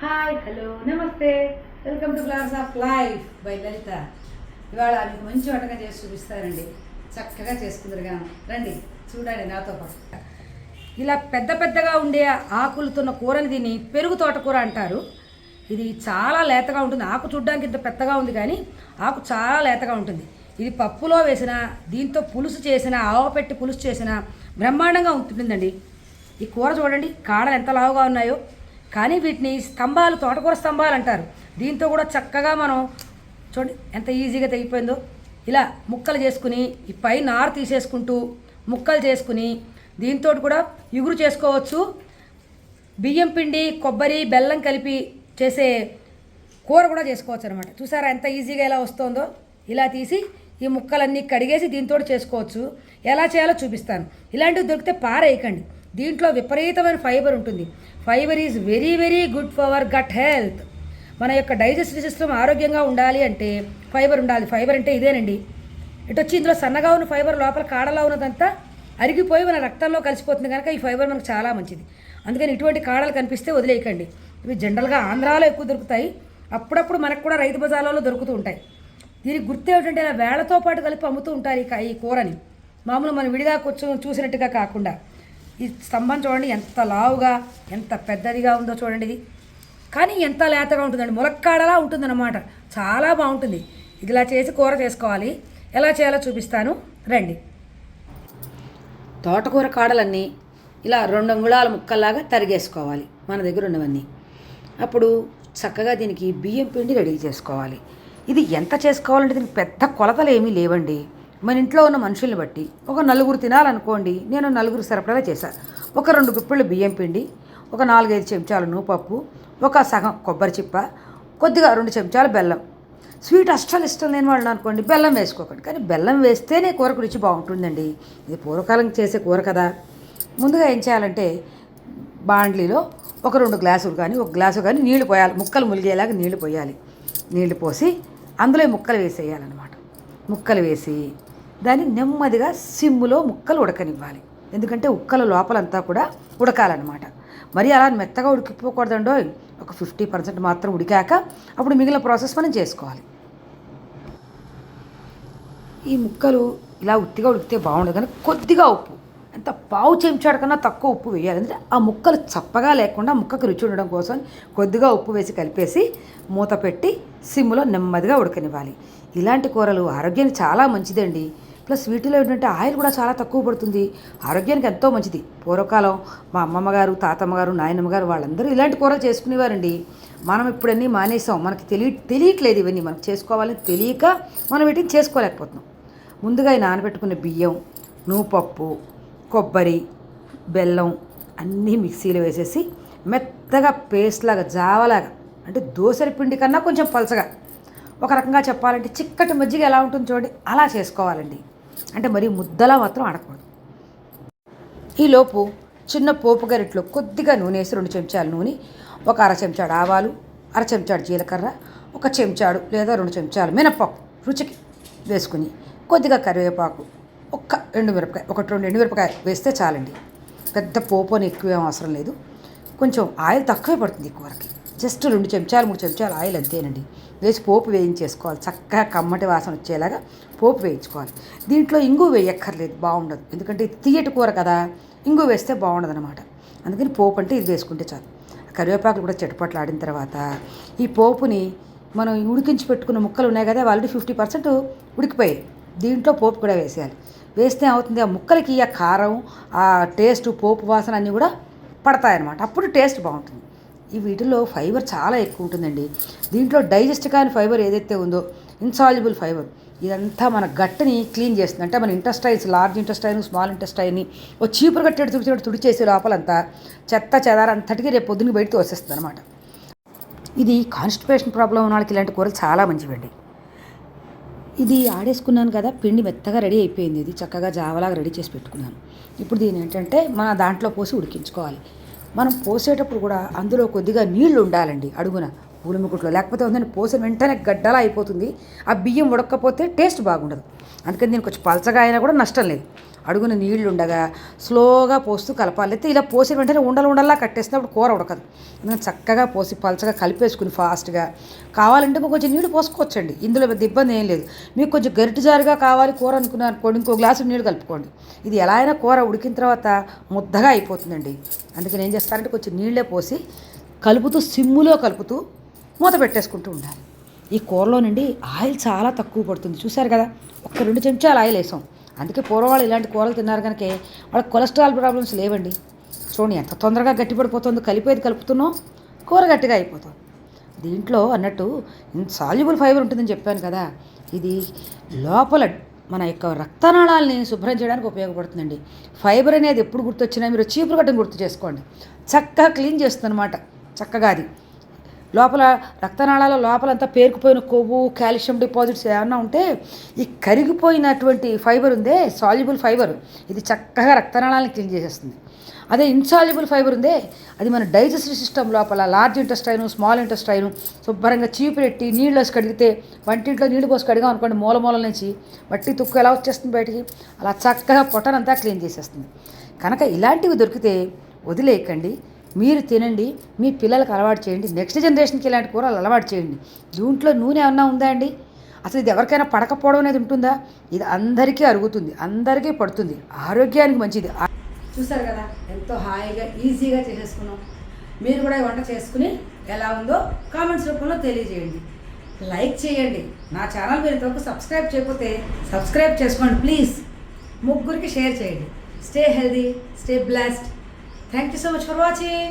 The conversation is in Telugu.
హాయ్ హలో నమస్తే welcome to class of life by Lalitha. ఇవాళ మీకు మంచి వంటకం చేసి చూపిస్తారండి. చక్కగా చేసుకుందరుగా రండి, చూడండి నాతో పాటు. ఇలా పెద్ద పెద్దగా ఉండే ఆకులతున్న కూరని దీన్ని పెరుగు తోటకూర అంటారు. ఇది చాలా లేతగా ఉంటుంది. ఆకు చూడ్డానికి ఇంత పెద్దగా ఉంది కానీ ఆకు చాలా లేతగా ఉంటుంది. ఇది పప్పులో వేసిన, దీంతో పులుసు చేసిన, ఆవపెట్టి పులుసు చేసిన బ్రహ్మాండంగా ఉంటుందండి. ఈ కూర చూడండి, కాడలు ఎంత లావుగా ఉన్నాయో. కానీ వీటిని స్తంభాలు, తోటకూర స్తంభాలు అంటారు. దీంతో కూడా చక్కగా మనం చూడండి ఎంత ఈజీగా తెగిపోయిందో. ఇలా ముక్కలు చేసుకుని ఈ పై నారు తీసేసుకుంటూ ముక్కలు చేసుకుని దీంతో కూడా ఇగురు చేసుకోవచ్చు. బియ్యం పిండి, కొబ్బరి, బెల్లం కలిపి చేసే కూర కూడా చేసుకోవచ్చు అనమాట. చూసారా ఎంత ఈజీగా ఎలా వస్తుందో. ఇలా తీసి ఈ ముక్కలన్నీ కడిగేసి దీంతో చేసుకోవచ్చు. ఎలా చేయాలో చూపిస్తాను. ఇలాంటివి దొరికితే పారేయకండి. దీంట్లో విపరీతమైన ఫైబర్ ఉంటుంది. Fibre is very very good for our gut health. మన యొక్క డైజెస్టివ్ సిస్టమ్ ఆరోగ్యంగా ఉండాలి అంటే ఫైబర్ ఉండాలి. ఫైబర్ అంటే ఇదేనండి. ఇటు వచ్చి ఇందులో సన్నగా ఉన్న ఫైబర్ లోపల కాడలో ఉన్నదంతా అరిగిపోయి మన రక్తంలో కలిసిపోతుంది కనుక ఈ ఫైబర్ మనకు చాలా మంచిది. అందుకని ఇటువంటి కాడలు కనిపిస్తే వదిలేయకండి. ఇవి జనరల్గా ఆంధ్రాలో ఎక్కువ దొరుకుతాయి. అప్పుడప్పుడు మనకు కూడా రైతు బజార్లలో దొరుకుతూ ఉంటాయి. దీనికి గుర్తు ఏమిటంటే ఇలా వేళ్లతో పాటు కలిపి అమ్ముతూ ఉంటారు ఈ కూరని. మామూలు మనం విడిగా కొంచెం చూసినట్టుగా కాకుండా. ఈ స్తంభం చూడండి ఎంత లావుగా, ఎంత పెద్దదిగా ఉందో చూడండి. ఇది కానీ ఎంత లేతగా ఉంటుందండి, ములక్కాడలా ఉంటుందన్నమాట. చాలా బాగుంటుంది. ఇది ఇలా చేసి కూర చేసుకోవాలి. ఎలా చేయాలో చూపిస్తాను రండి. తోటకూర కాడలన్నీ ఇలా 2 అంగుళాల ముక్కల్లాగా తరిగేసుకోవాలి మన దగ్గర ఉన్నవన్నీ. అప్పుడు చక్కగా దీనికి బియ్యం పిండి రెడీ చేసుకోవాలి. ఇది ఎంత చేసుకోవాలంటే దీనికి పెద్ద కొలతలు ఏమీ లేవండి. మన ఇంట్లో ఉన్న మనుషుల్ని బట్టి ఒక 4 తినాలనుకోండి, నేను 4 సరిపడా చేశాను. ఒక 2 గుప్పిళ్ళు బియ్యం పిండి, ఒక 4-5 చెంచాలు నూపప్పు, ఒక సగం కొబ్బరి చిప్ప, కొద్దిగా 2 చెంచాలు బెల్లం. స్వీట్ అస్సలు ఇష్టం లేని వాళ్ళు అనుకోండి బెల్లం వేసుకోకండి. కానీ బెల్లం వేస్తేనే కూరకు రుచి బాగుంటుందండి. ఇది పూర్వకాలం చేసే కూర కదా. ముందుగా ఏం చేయాలంటే బాండ్లీలో ఒక 2 గ్లాసులు కానీ 1 గ్లాసు కానీ నీళ్లు పోయాలి. ముక్కలు ములిగేలాగా నీళ్లు పోయాలి. నీళ్లు పోసి అందులో ముక్కలు వేసేయాలన్నమాట. ముక్కలు వేసి దాన్ని నెమ్మదిగా సిమ్ములో ముక్కలు ఉడకనివ్వాలి. ఎందుకంటే ఉక్కల లోపలంతా కూడా ఉడకాలన్నమాట. మరి అలా మెత్తగా ఉడికిపోకూడదండో. ఒక 50% మాత్రం ఉడికాక అప్పుడు మిగిలిన ప్రాసెస్ మనం చేసుకోవాలి. ఈ ముక్కలు ఇలా ఉట్టిగా ఉడికితే బాగుండదు కానీ కొద్దిగా ఉప్పు, ఎంత పావు చెంచాడు కన్నా తక్కువ ఉప్పు వేయాలి. అంటే ఆ ముక్కలు చప్పగా లేకుండా ముక్కకు రుచి ఉండడం కోసం కొద్దిగా ఉప్పు వేసి కలిపేసి మూత పెట్టి సిమ్లో నెమ్మదిగా ఉడకనివ్వాలి. ఇలాంటి కూరలు ఆరోగ్యానికి చాలా మంచిదండి. ప్లస్ వీటిలో ఏంటంటే ఆయిల్ కూడా చాలా తక్కువ పడుతుంది. ఆరోగ్యానికి ఎంతో మంచిది. పూర్వకాలం మా అమ్మమ్మగారు, తాతమ్మగారు, నాయనమ్మగారు వాళ్ళందరూ ఇలాంటి కూరలు చేసుకునేవారండి. మనం ఇప్పుడన్నీ మానేసాం. మనకి తెలియట్లేదు ఇవన్నీ. మనకు చేసుకోవాలని తెలియక మనం వీటిని చేసుకోలేకపోతున్నాం. ముందుగా ఈ నానబెట్టుకున్న బియ్యం, నూపప్పు, కొబ్బరి, బెల్లం అన్నీ మిక్సీలో వేసేసి మెత్తగా పేస్ట్ లాగా, జావలాగా, అంటే దోసరి పిండి కన్నా కొంచెం పలచగా, ఒక రకంగా చెప్పాలంటే చిక్కటి మజ్జిగ ఎలా ఉంటుంది చూడండి అలా చేసుకోవాలండి. అంటే మరీ ముద్దలా మాత్రం ఆడకూడదు. ఈలోపు చిన్న పోపు గరిట్లో కొద్దిగా నూనె వేసి 2 చెంచాలు నూనె, ఒక 1/2 చెంచాడు ఆవాలు, 1/2 చెంచాడు జీలకర్ర, 1 చెంచాడు లేదా 2 చెంచాలు మినపప్పు రుచికి వేసుకుని, కొద్దిగా కరివేపాకు, ఒక 2 ఎండుమిరపకాయ వేస్తే చాలండి. పెద్ద పోపు అని ఎక్కువ అవసరం లేదు. కొంచెం ఆయిల్ తక్కువే పడుతుంది ఈ కూరకి. జస్ట్ 2 చెంచాలు 3 చెంచాలు ఆయిల్ అంతేనండి. వేసి పోపు వేయించేసుకోవాలి. చక్కగా కమ్మటి వాసన వచ్చేలాగా పోపు వేయించుకోవాలి. దీంట్లో ఇంగు వేయక్కర్లేదు, బాగుండదు. ఎందుకంటే ఇది తీయటి కూర కదా, ఇంగు వేస్తే బాగుండదు అనమాట. అందుకని పోపు అంటే ఇది వేసుకుంటే చాలు. కరివేపాకులు కూడా చెట్టుపట్లు ఆడిన తర్వాత ఈ పోపుని మనం ఉడికించి పెట్టుకున్న ముక్కలు ఉన్నాయి కదా, ఆల్రెడీ 50% ఉడికిపోయాయి. దీంట్లో పోపు కూడా వేసేయాలి. వేస్తే అవుతుంది ఆ ముక్కలకి ఆ కారం, ఆ టేస్ట్, పోపు వాసన అన్నీ కూడా పడతాయన్నమాట. అప్పుడు టేస్ట్ బాగుంటుంది. ఈ వీటిలో ఫైబర్ చాలా ఎక్కువ ఉంటుందండి. దీంట్లో డైజెస్ట్ కాని ఫైబర్ ఏదైతే ఉందో, ఇన్సాల్యుబుల్ ఫైబర్, ఇదంతా మన గట్ని క్లీన్ చేస్తుంది. అంటే మన ఇంటెస్టైన్స్, లార్జ్ ఇంటెస్టైన్, స్మాల్ ఇంటెస్టైన్ని ఓ చీపురు కట్టేడు తుడిచేసే లోపలంతా చెత్త చెదారంతటికీ రేపు పొద్దున్న బయటకు వచ్చేస్తుంది అనమాట. ఇది కాన్స్టిపేషన్ ప్రాబ్లం ఉన్న వాళ్ళకి ఇలాంటి కూరలు చాలా మంచివండి. ఇది ఆడేసుకున్నాను కదా, పిండి మెత్తగా రెడీ అయిపోయింది. ఇది చక్కగా జావలాగా రెడీ చేసి పెట్టుకున్నాను. ఇప్పుడు దీని ఏంటంటే మన దాంట్లో పోసి ఉడికించుకోవాలి. మనం పోసేటప్పుడు కూడా అందులో కొద్దిగా నీళ్లు ఉండాలండి. అడుగున పూల ముకుట్లో. లేకపోతే ఉందని పోసిన వెంటనే గడ్డలా అయిపోతుంది. ఆ బియ్యం ఉడకపోతే టేస్ట్ బాగుండదు. అందుకని దీనికి కొంచెం పలచగా అయినా కూడా నష్టం లేదు. అడుగున నీళ్లు ఉండగా స్లోగా పోస్తూ కలపాలి. అయితే ఇలా పోసిన వెంటనే ఉండల్లా కట్టేసినప్పుడు కూర ఉడకదు. అందుకని చక్కగా పోసి పలచగా కలిపేసుకుని ఫాస్ట్గా. కావాలంటే కొంచెం నీళ్లు పోసుకోవచ్చండి, ఇందులో పెద్ద ఇబ్బంది ఏం లేదు. మీకు కొంచెం గరిటి జారుగా కావాలి కూర అనుకోండి, ఇంకో గ్లాసు నీళ్ళు కలుపుకోండి. ఇది ఎలా అయినా కూర ఉడికిన తర్వాత ముద్దగా అయిపోతుందండి. అందుకని ఏం చేస్తారంటే కొంచెం నీళ్ళే పోసి కలుపుతూ, సిమ్ములో కలుపుతూ మూత పెట్టేసుకుంటూ ఉండాలి. ఈ కూరలో నుండి ఆయిల్ చాలా తక్కువ పడుతుంది. చూసారు కదా, 1-2 చెంచాలు ఆయిల్ వేసాం. అందుకే పూర్వవాళ్ళు ఇలాంటి కూరలు తిన్నారు కనుక వాళ్ళకి కొలెస్ట్రాల్ ప్రాబ్లమ్స్ లేవండి. చూడండి ఎంత తొందరగా గట్టిపడిపోతుందో, కలిపేది కలుపుతున్నాం, కూర గట్టిగా అయిపోతుంది. దీంట్లో అన్నట్టు సాల్యుబుల్ ఫైబర్ ఉంటుందని చెప్పాను కదా, ఇది లోపల మన యొక్క రక్తనాళాలని శుభ్రం చేయడానికి ఉపయోగపడుతుందండి. ఫైబర్ అనేది ఎప్పుడు గుర్తొచ్చినా మీరు చీపురు కట్టను గుర్తు చేసుకోండి. చక్కగా క్లీన్ చేస్తుంది అనమాట. చక్కగా అది లోపల రక్తనాళాల లోపలంతా పేరుకుపోయిన కొవ్వు, కాల్షియం డిపాజిట్స్ ఏమన్నా ఉంటే ఈ కరిగిపోయినటువంటి ఫైబర్ ఉందే, సాల్యుబుల్ ఫైబర్, ఇది చక్కగా రక్తనాళాలను క్లీన్ చేసేస్తుంది. అదే ఇన్సాల్యుబుల్ ఫైబర్ ఉందే, అది మన డైజెస్టివ్ సిస్టమ్ లోపల లార్జ్ ఇంటెస్టైన్, స్మాల్ ఇంటెస్టైన్ శుభ్రంగా చీపురెట్టి నీళ్ళు వేసి కడిగితే, వంటింట్లో నీళ్ళు పోసి కడిగాం అనుకోండి, మూల నుంచి మట్టి తుక్కు ఎలా వచ్చేస్తుంది బయటికి, అలా చక్కగా పొట్టనంతా క్లీన్ చేసేస్తుంది. కనుక ఇలాంటివి దొరికితే వదిలేయకండి, మీరు తినండి, మీ పిల్లలకు అలవాటు చేయండి. నెక్స్ట్ జనరేషన్కి ఇలాంటి కూరలు అలవాటు చేయండి. దీంట్లో నూనె ఏమన్నా ఉందా అండి? అసలు ఇది ఎవరికైనా పడకపోవడం అనేది ఉంటుందా? ఇది అందరికీ అరుగుతుంది, అందరికీ పడుతుంది, ఆరోగ్యానికి మంచిది. చూసారు కదా ఎంతో హాయిగా ఈజీగా చేసేసుకున్నాం. మీరు కూడా వంట చేసుకుని ఎలా ఉందో కామెంట్స్ రూపంలో తెలియజేయండి, లైక్ చేయండి. నా ఛానల్ మీరు ఇంతవరకు సబ్స్క్రైబ్ చేయకపోతే సబ్స్క్రైబ్ చేసుకోండి ప్లీజ్. ముగ్గురికి షేర్ చేయండి. Stay healthy, stay blessed. Thank you so much for watching.